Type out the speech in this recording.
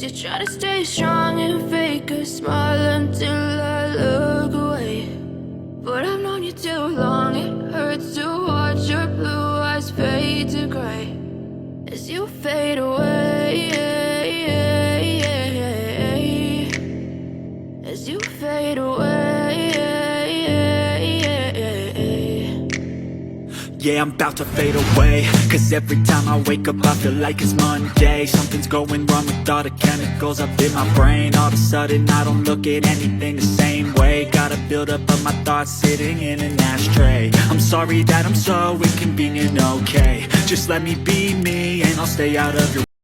You try to stay strong and fake a smile until I look away. But I've known you too long, it hurts to watch your blue eyes fade to gray as you fade away, as you fade away. Yeah, I'm about to fade away, cause every time I wake up I feel like it's Monday. Something's going wrong with all the chemicals up in my brain. All of a sudden I don't look at anything the same way. Gotta build up of my thoughts sitting in an ashtray. I'm sorry that I'm so inconvenient, okay. Just let me be me and I'll stay out of your